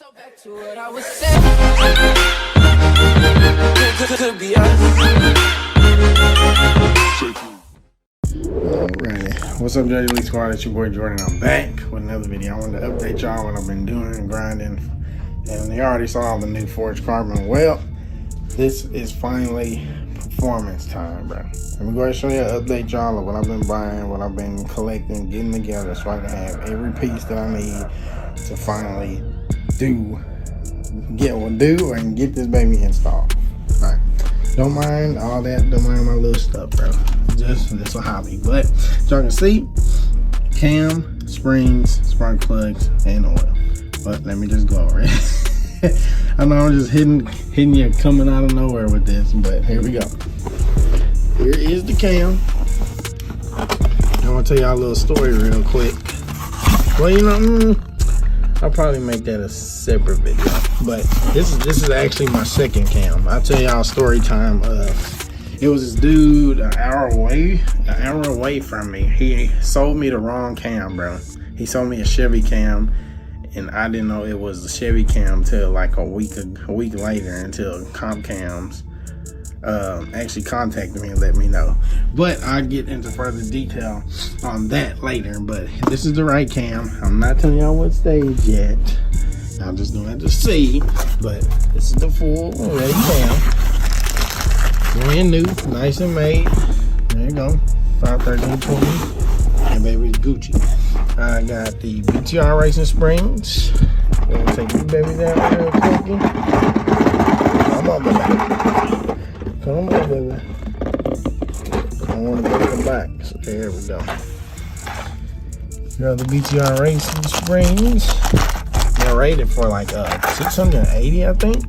So back to what I was saying. Could be us. Alrighty, what's up, JJLEE squad? It's your boy Jordan. I'm back with another video. I wanted to update y'all what I've been doing and grinding, and you already saw the new forged carbon. Well, this is finally performance time, bro. Let me go ahead and show you, update y'all of what I've been buying, what I've been collecting, getting together, so I can have every piece that I need to finally get this baby installed. Alright, don't mind all that, don't mind my little stuff, bro. It's a hobby. But y'all can see cam, springs, spark plugs, and oil. But let me just go over it. I know I'm just hitting you coming out of nowhere with this, but here we go. Here is the cam. I'm gonna tell y'all a little story real quick. Well, you know, I'll probably make that a separate video, but this is actually my second cam. I'll tell y'all story time of, it was this dude an hour away from me. He sold me the wrong cam, bro. He sold me a Chevy cam, and I didn't know it was a Chevy cam until like a week later, until Comp Cams actually contacted me and let me know. But I'll get into further detail on that later. But this is the right cam. I'm not telling y'all what stage yet. I'm just gonna have to see. But this is the full ready cam. Brand new, nice and made. There you go. 51320. And baby's Gucci. I got the BTR racing springs. Gonna take these babies out real quick. Come on, baby. Come on, baby. I want to break them back. So there we go. Got the BTR racing springs. They're rated for like 680, I think,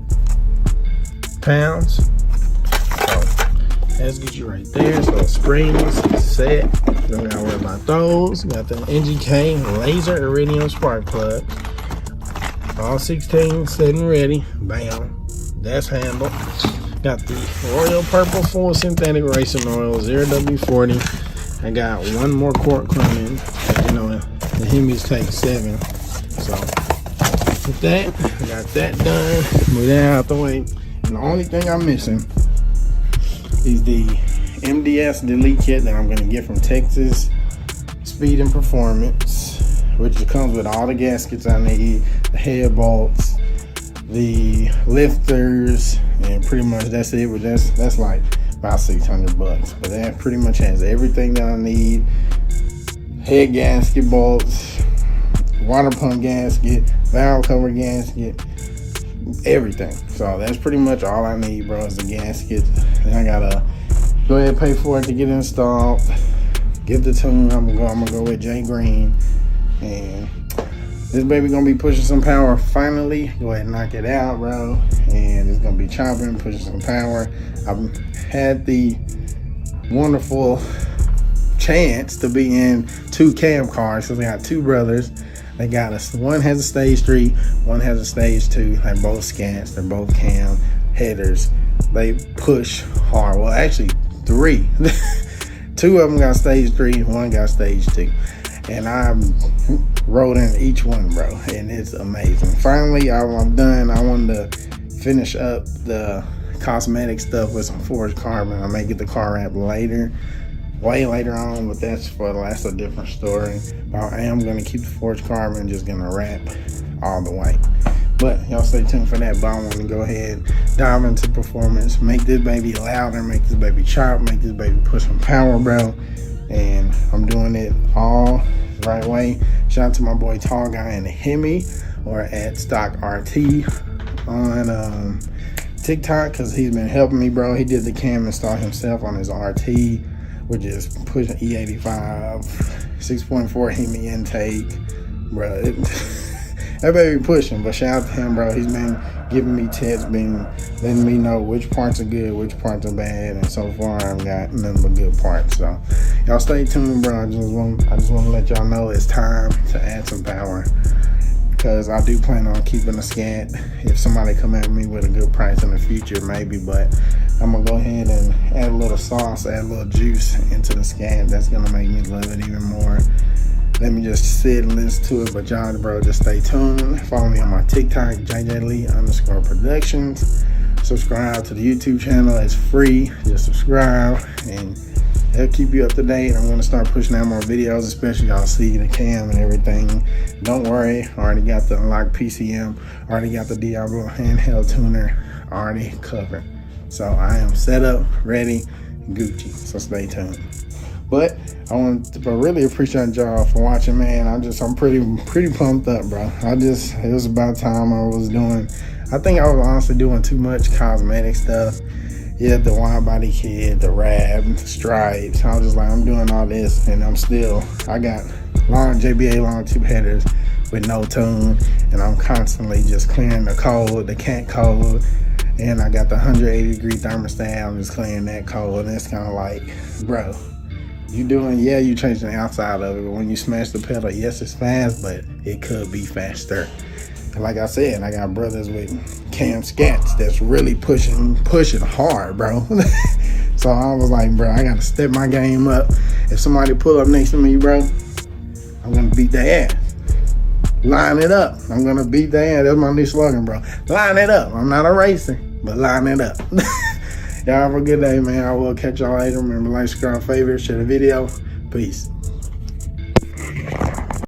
pounds. So that's get you right there. So springs set. Don't gotta worry about those. Got the NGK laser iridium spark plug. All 16 set and ready. Bam. That's handled. Got the Royal Purple Full Synthetic Racing Oil 0W40. I got one more quart coming. You know, the Hemis take 7. So with that, I got that done. Move that out the way. And the only thing I'm missing is the MDS delete kit that I'm gonna get from Texas Speed and Performance, which comes with all the gaskets I need, the head bolts, the lifters, and pretty much that's it. But that's like about 600 bucks. But that pretty much has everything that I need: head gasket bolts, water pump gasket, valve cover gasket, everything. So that's pretty much all I need, bro, is the gasket. And I gotta go ahead and pay for it to get installed. Give the tune. I'm gonna go with J Green, and this baby gonna be pushing some power finally. Go ahead and knock it out, bro. And it's gonna be chopping, pushing some power. I've had the wonderful chance to be in 2 cam cars. So we got 2 brothers. They got us. One has a stage 3, one has a stage 2. They're both Scats. They're both cam headers. They push hard. Well, actually 3. 2 of them got stage 3, one got stage 2. And I rode in each one, bro, and it's amazing. Finally, I'm done. I wanted to finish up the cosmetic stuff with some forged carbon. I may get the car wrap later, way later on, but that's a different story. But I am gonna keep the forged carbon, just gonna wrap all the way. But y'all stay tuned for that. But I want to go ahead, dive into performance, make this baby louder, make this baby chop, make this baby push some power, bro. And I'm doing it all the right way. Shout out to my boy Tall Guy in the Hemi, or at Stock RT on TikTok, because he's been helping me, bro. He did the cam install himself on his RT, which is pushing E85, 6.4 Hemi intake, bro. That baby pushing. But shout out to him, bro. He's been giving me tips, been letting me know which parts are good, which parts are bad, and so far I've got nothing but good parts. So y'all stay tuned, bro. I just want to let y'all know it's time to add some power, because I do plan on keeping a Scat. If somebody come at me with a good price in the future, maybe, but I'm gonna go ahead and add a little sauce, add a little juice into the Scat. That's gonna make me love it even more. let me just sit and listen to it. But y'all, bro, just stay tuned. Follow me on my TikTok, JJLEE_productions. Subscribe to the YouTube channel. It's free. Just subscribe and it'll keep you up to date. I'm gonna start pushing out more videos, especially y'all see the cam and everything. Don't worry, I already got the unlocked PCM, already got the Diablo handheld tuner already covered. So I am set up, ready, Gucci. So stay tuned. But I want to really appreciate y'all for watching, man. I'm pretty pumped up, bro. It was about time I think I was honestly doing too much cosmetic stuff. Yeah, the wide body kit, the wrap, the stripes. I was just like, I'm doing all this and I got long JBA long tube headers with no tune, and I'm constantly just clearing the code, the cat code, and I got the 180 degree thermostat. I'm just clearing that code, and it's kind of like, bro, you changing the outside of it, but when you smash the pedal, yes, it's fast, but it could be faster. Like I said, I got brothers with Scats that's really pushing hard, bro. So I was like, bro, I gotta step my game up. If somebody pull up next to me, bro, I'm gonna beat their ass. Line it up. I'm gonna beat their ass. That's my new slogan, bro. Line it up. I'm not a racer, but line it up. Y'all have a good day, man. I will catch y'all later. Remember, like, subscribe, favorite, share the video. Peace.